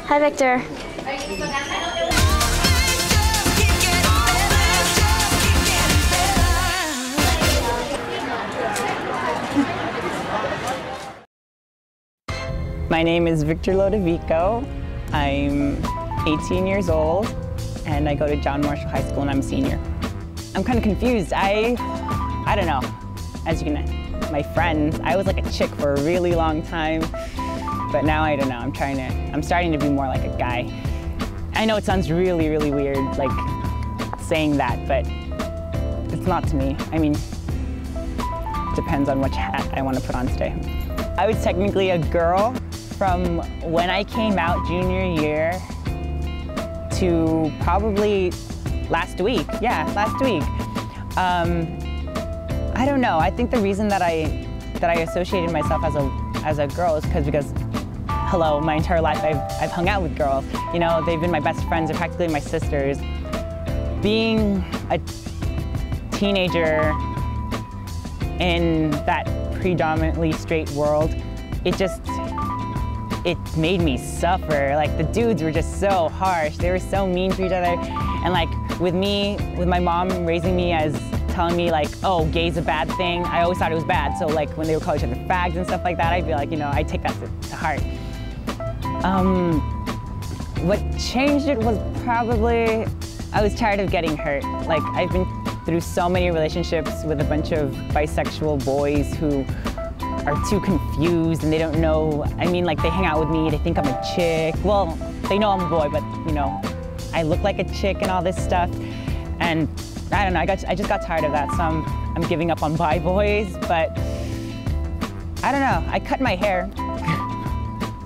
Hi, Victor. My name is Victor Lodovico. I'm 18 years old and I go to John Marshall High School and I'm a senior. I'm kind of confused. I don't know. As you can, my friends, I was like a chick for a really long time, but now I don't know. I'm starting to be more like a guy. I know it sounds really, really weird, like saying that, but it's not to me. I mean, it depends on which hat I want to put on today. I was technically a girl from when I came out junior year to probably last week. Yeah, last week. I don't know. I think the reason that I associated myself as a girl is because hello, my entire life I've hung out with girls. You know, they've been my best friends. They're practically my sisters. Being a teenager in that predominantly straight world, it made me suffer. Like, the dudes were just so harsh. They were so mean to each other. And like, with my mom raising me as telling me like, oh, gay's a bad thing, I always thought it was bad. So like, when they would call each other fags and stuff like that, I'd be like, you know, I take that to heart. What changed it was probably, I was tired of getting hurt. Like, I've been through so many relationships with a bunch of bisexual boys who are too confused and they don't know. I mean, like, they hang out with me, they think I'm a chick. Well, they know I'm a boy, but you know, I look like a chick and all this stuff. And I don't know, I just got tired of that. So I'm giving up on bi boys, but I don't know, I cut my hair.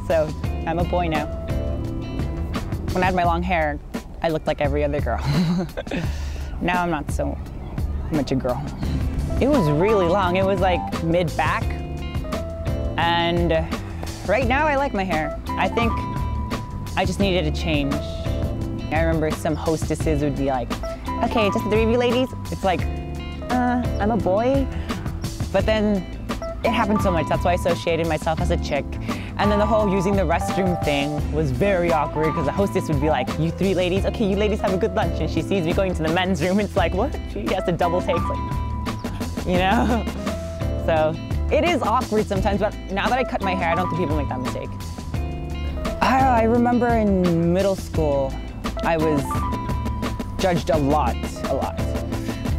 So I'm a boy now. When I had my long hair, I looked like every other girl. Now I'm not so much a girl. It was really long. It was like mid-back. And right now I like my hair. I think I just needed a change. I remember some hostesses would be like, okay, just the three of you ladies. It's like, I'm a boy. But then it happened so much. That's why I associated myself as a chick. And then the whole using the restroom thing was very awkward because the hostess would be like, you three ladies, okay, you ladies have a good lunch. And she sees me going to the men's room. It's like, what? She has to double take, like, you know? So it is awkward sometimes, but now that I cut my hair, I don't think people make that mistake. I remember in middle school, I was judged a lot.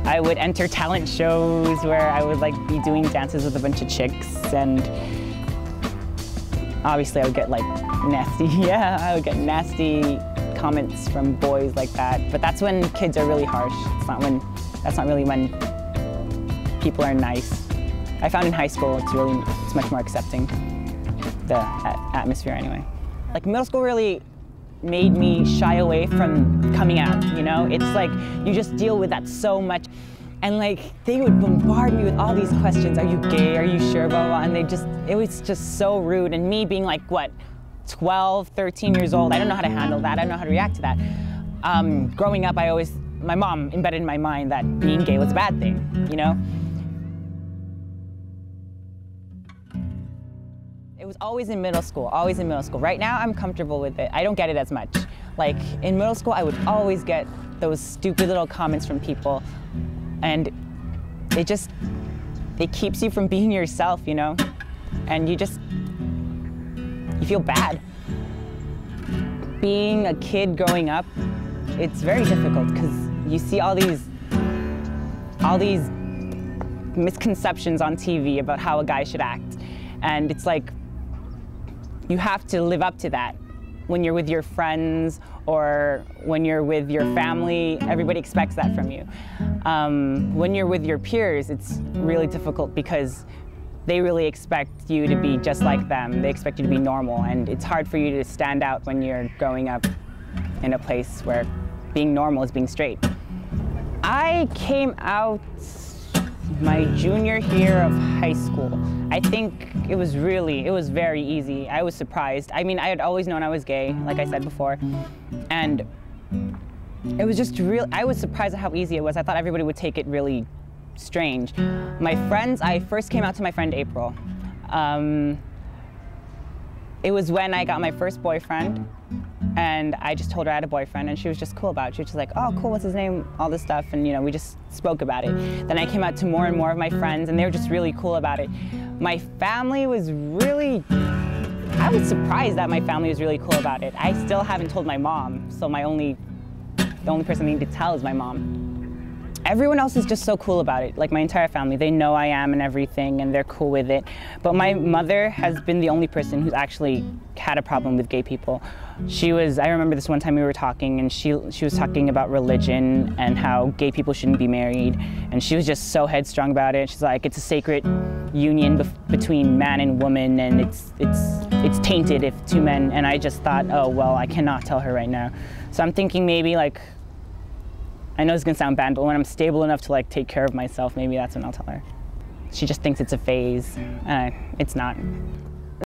I would enter talent shows where I would like be doing dances with a bunch of chicks, and obviously I would get like nasty, yeah, I would get nasty comments from boys like that. But that's when kids are really harsh. That's not really when people are nice. I found in high school it's much more accepting, the atmosphere anyway. Like, middle school really made me shy away from coming out, you know? It's like, you just deal with that so much. And like, they would bombard me with all these questions. Are you gay? Are you sure? Blah, blah, blah. And it was just so rude. And me being like, what, 12, 13 years old, I don't know how to handle that. I don't know how to react to that. Growing up, my mom embedded in my mind that being gay was a bad thing, you know? It was always in middle school, always in middle school. Right now, I'm comfortable with it. I don't get it as much. Like, in middle school, I would always get those stupid little comments from people. And it keeps you from being yourself, you know? And you feel bad. Being a kid growing up, it's very difficult because you see all these misconceptions on TV about how a guy should act. And it's like, you have to live up to that. When you're with your friends or when you're with your family, everybody expects that from you. When you're with your peers, it's really difficult because they really expect you to be just like them. They expect you to be normal, and it's hard for you to stand out when you're growing up in a place where being normal is being straight. I came out my junior year of high school. I think it was very easy. I was surprised. I mean, I had always known I was gay, like I said before, and it was just I was surprised at how easy it was. I thought everybody would take it really strange. My friends, I first came out to my friend April. It was when I got my first boyfriend, And I just told her I had a boyfriend, and she was just cool about it. She was just like, oh, cool, what's his name, all this stuff, and we just spoke about it. Then I came out to more and more of my friends, and they were just really cool about it. My family was really, I was surprised that my family was really cool about it. I still haven't told my mom, so the only person I need to tell is my mom. Everyone else is just so cool about it, like my entire family. They know I am and everything, and they're cool with it. But my mother has been the only person who's actually had a problem with gay people. I remember this one time we were talking, and she was talking about religion and how gay people shouldn't be married. And she was just so headstrong about it. She's like, it's a sacred union between man and woman, and it's tainted if two men. And I just thought, oh, well, I cannot tell her right now. So I'm thinking maybe like, I know it's gonna sound bad, but when I'm stable enough to like take care of myself, maybe that's when I'll tell her. She just thinks it's a phase, and it's not.